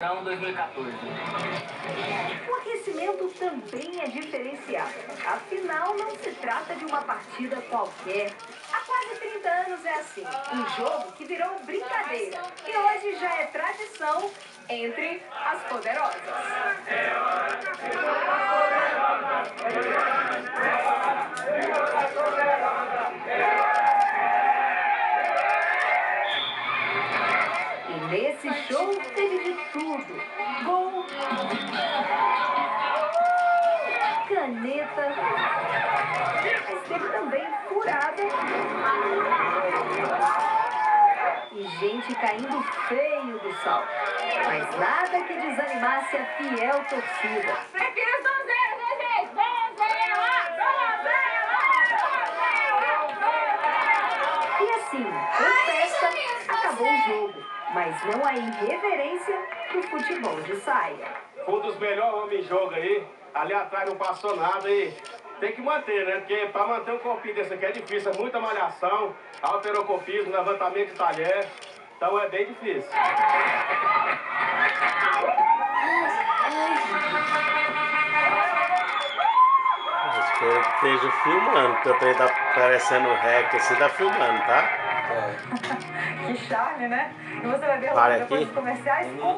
Não, 2014. O aquecimento também é diferenciado. Afinal, não se trata de uma partida qualquer. Há quase 30 anos é assim. Um jogo que virou brincadeira. E hoje já é tradição entre as poderosas. E nesse show teve de tudo. Gol, caneta, mas teve também furada e gente caindo feio do salto. Mas nada que desanimasse a fiel torcida. Prefiro 2-0, né, gente? 2-0! E assim, com festa, acabou o jogo. Mas não a irreverência do futebol de saia. Um dos melhores homens de jogo aí, ali atrás não passou nada e tem que manter, né? Porque para manter um corpinho desse aqui é difícil, é muita malhação, halterocopismo, levantamento de talher, então é bem difícil. Espero que esteja filmando, porque o trem tá parecendo rec assim, tá filmando, tá? Que charme, né? E você vai ver Para logo depois aqui. dos comerciais como